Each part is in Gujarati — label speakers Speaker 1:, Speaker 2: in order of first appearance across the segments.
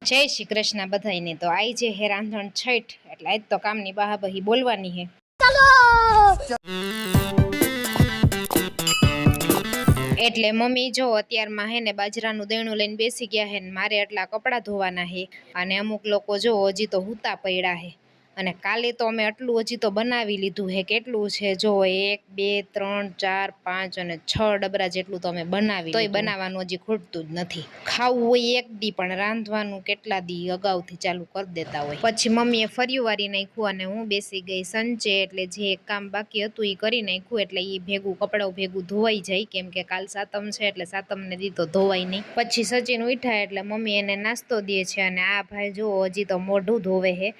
Speaker 1: જય શ્રી કૃષ્ણ બધાઈને। તો આઈ જે હે રાંધણ છઠ એટલે આજ તો કામની બહાબહી બોલવાની હે। એટલે મમ્મી જો અત્યારમાં હે ને બાજરાનું દેણું લઈને બેસી ગયા હે ને મારે એટલા કપડાં ધોવાના હે અને અમુક લોકો જો હજી તો હુતા પડ્યા હે અને કાલે તો અમે આટલું હજી તો બનાવી લીધું હે। કેટલું છે જો 1 2 3 4 5 અને 6 ડબરા જેટલું તો અમે બનાવી તોય બનાવવાનું હજી ખૂટતું જ નથી। ખાવું હોય એક દી પણ રાંધવાનું કેટલા દી અગાઉથી ચાલુ કરી દેતા હોય। પછી મમ્મીએ ફર્યું વારી નાખ્યું અને હું બેસી ગઈ સંચે। એટલે જે કામ બાકી હતું એ કરી નાખ્યું એટલે એ ભેગું કપડાં ભેગું ધોવાઈ જાય, કેમ કે કાલ સાતમ છે એટલે સાતમને દી તો ધોવાય નહીં। પછી સચિન ઉઠ્યા એટલે મમ્મી એને નાસ્તો દે છે અને આ ભાઈ જો હજી તો મોઢું ધોવે હે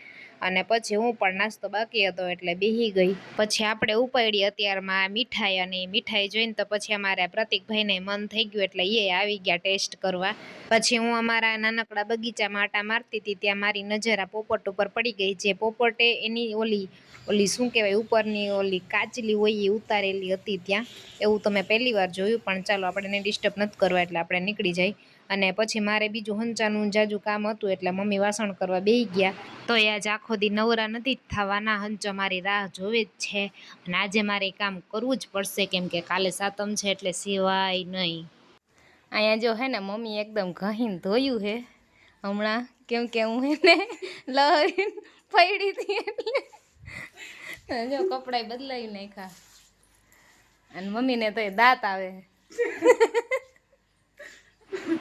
Speaker 1: અને પછી હું પણ નાસ્તો બાકી હતો એટલે બેહી ગઈ। પછી આપણે ઉપાડી અત્યારમાં મીઠાઈ અને મીઠાઈ જોઈને તો પછી અમારા પ્રતિકભાઈને મન થઈ ગયું એટલે એ આવી ગયા ટેસ્ટ કરવા। પછી હું અમારા નાનકડા બગીચામાં આટા મારતી હતી ત્યાં મારી નજર આ પોપટ ઉપર પડી ગઈ। જે પોપટે એની ઓલી શું કહેવાય ઉપરની ઓલી કાચલી હોય એ ઉતારેલી હતી ત્યાં। એવું તો મેં પહેલી વાર જોયું, પણ ચાલો આપણે એને ડિસ્ટર્બ નથી કરવા એટલે આપણે નીકળી જાય। અને પછી મારે બીજું હંચાનું જાજુ કામ હતું એટલે મમ્મી વાસણ કરવા બેસી ગયા। તો એ આજ આખો દી નવરા નથી થવાના, હંચો મારી રાહ જોવે જ છે અને આજે મારે કામ કરવું જ પડશે, કેમ કે કાલે સાતમ છે એટલે સિવાય નહીં। અહીંયા જો હે ને મમ્મી એકદમ ઘહીને ધોયું હે હમણાં, કેમ કે હું એને લહરી પડી હતી એટલે જો કપડાં બદલાવી નાખ્યા અને મમ્મીને તો દાંત આવે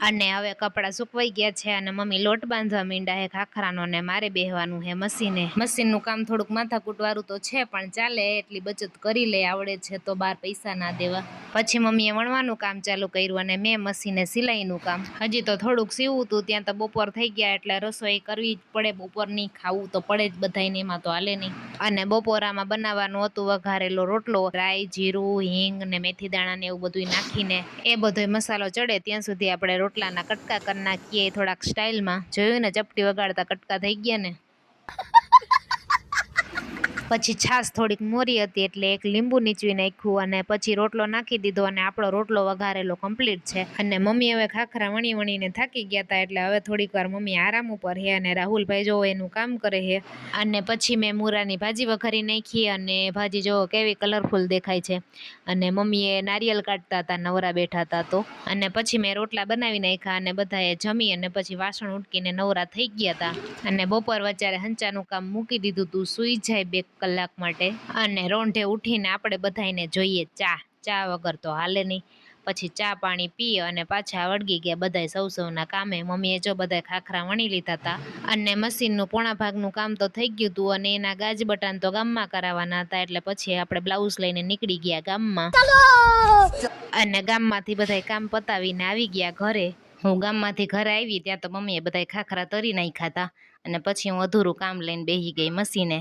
Speaker 1: અને હવે કપડાં સુકવાઈ ગયા છે અને મમ્મી લોટ બાંધવા માંડ્યા હે ખાખરાનો ને મારે બેહવાનું હે મશીને। મશીનનું કામ થોડુંક માથાકૂટ વાળું તો છે પણ ચાલે, એટલી બચત કરી લે, આવડે છે તો બાર પૈસા ના દેવા। પછી મમ્મીએ વણવાનું કામ ચાલુ કર્યું અને મેં મશીને સિલાઈનું કામ। હજી તો થોડુંક સીવું હતું ત્યાં તો બપોર થઈ ગયા એટલે રસોઈ કરવી જ પડે, બપોરની ખાવું તો પડે જ બધાને, એમાં તો હાલે નહીં। અને બપોરામાં બનાવવાનું હતું વઘારેલો રોટલો, રાઈ જીરું હિંગ ને મેથી દાણા ને એવું બધું નાખીને એ બધો મસાલો ચડે ત્યાં સુધી આપણે રોટલાના કટકા કરી નાખીએ થોડાક સ્ટાઇલમાં। જોયું ને ચપટી વગાડતા કટકા થઈ ગયા ને। પછી છાશ થોડીક મોરી હતી એટલે એક લીંબુ નીચવી નાખ્યું અને પછી રોટલો નાખી દીધો અને આપણો રોટલો વઘારેલો કમ્પ્લીટ છે। અને મમ્મી હવે ખાખરા વણી વણીને થાકી ગયા હતા એટલે હવે થોડીક વાર મમ્મી આરામ ઉપર હે અને રાહુલભાઈ જો એનું કામ કરે છે। અને પછી મેં મૂરાની ભાજી વઘારી નાખી અને ભાજી જો કેવી કલરફુલ દેખાય છે। અને મમ્મીએ નારિયેલ કાઢતા હતા નવરા બેઠા હતા તો। અને પછી મેં રોટલા બનાવી નાખ્યા અને બધાએ જમી અને પછી વાસણ ઉટકીને નવરા થઈ ગયા હતા। અને બપોર વચારે હંચાનું કામ મૂકી દીધું તું, સૂઈ જાય 2 કલાક માટે અને રોંઢે ઉઠીને આપણે બધાને જોઈએ ચા વગર તો હાલે નહીં। પછી ચા પાણી પી અને પાછા વળગી ગયા બધાય સૌના કામે। મમ્મીએ જો બધા ખાખરા વણી લીધા હતા અને મશીનનું પોણા ભાગનું કામ તો થઈ ગયું હતું અને એના ગાજ બટાન તો ગામમાં કરાવવાના હતા એટલે પછી આપણે બ્લાઉઝ લઈને નીકળી ગયા ગામમાં। અને ગામમાંથી બધાય કામ પતાવીને આવી ગયા ઘરે। હું ગામમાંથી ઘરે આવી ત્યાં તો મમ્મીએ બધાય ખાખરા તરી નાખ્યા હતા અને પછી હું અધૂરું કામ લઈને બેસી ગઈ મશીને।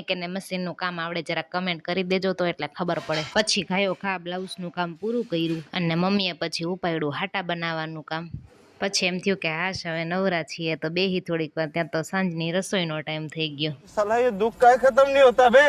Speaker 1: કેને મશીનનું કામ આવડે જરાક કમેન્ટ કરી દેજો તો એટલે ખબર પડે। પછી ખાયો ખા બ્લાઉઝનું કામ પૂરું કર્યું અને મમ્મીએ પછી ઉપાડ્યું હાટા બનાવવાનું કામ। પછી એમ થયું કે હાશ હવે નવરા છીએ તો બેહી થોડીક વાર, ત્યાં તો સાંજની રસોઈનો ટાઈમ થઈ ગયો।
Speaker 2: સાલા ये दुख का खत्म नहीं होता बे।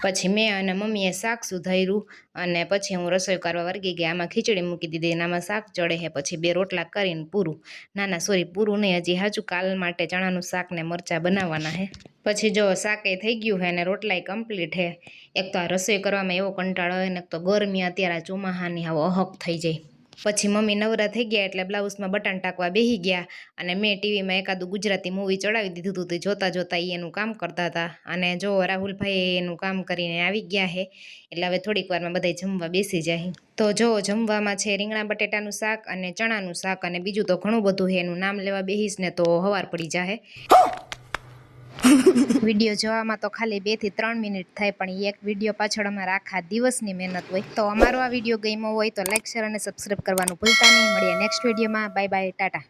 Speaker 1: પછી મેં અને મમ્મીએ શાક સુધાર્યું અને પછી હું રસોઈ કરવા વર્ગી ગયા। આમાં ખીચડી મૂકી દીધી અને આમાં શાક ચડે છે, પછી 2 રોટલા કરીને પૂરું। ના સોરી પૂરું નહીં, હજી હાચું કાલ માટે ચણાનું શાક ને મરચાં બનાવવાના છે। પછી જો શાકે થઈ ગયું છે અને રોટલાય કમ્પ્લીટ છે। એક તો આ રસોઈ કરવામાં એવો કંટાળો હોય ને, એક તો ગરમી અત્યારે ચોમાહાની આવો અહક થઈ જાય। પછી મમ્મી નવરા થઈ ગયા એટલે બ્લાઉઝમાં બટન ટાંકવા બેસી ગયા અને મેં ટીવીમાં એકાદું ગુજરાતી મૂવી ચડાવી દીધું હતું, તે જોતાં જોતાં એનું કામ કરતા હતા। અને જો રાહુલભાઈ એનું કામ કરીને આવી ગયા છે એટલે હવે થોડીક વારમાં બધા જમવા બેસી જાય। તો જો જમવામાં છે રીંગણા બટેટાનું શાક અને ચણાનું શાક અને બીજું તો ઘણું બધું છે, એનું નામ લેવા બેસીશ ને તો હવાર પડી જાય। વિડીયો જોવામાં તો ખાલી 2 થી 3 મિનિટ થાય પણ એક વિડીયો પાછળ અમારા આખા દિવસની મહેનત હોય। તો અમારો આ વિડીયો ગમ્યો હોય તો લાઈક શેર અને સબસ્ક્રાઈબ કરવાનું ભૂલતા નહીં। મળીએ નેક્સ્ટ વિડીયોમાં, બાય બાય, ટાટા।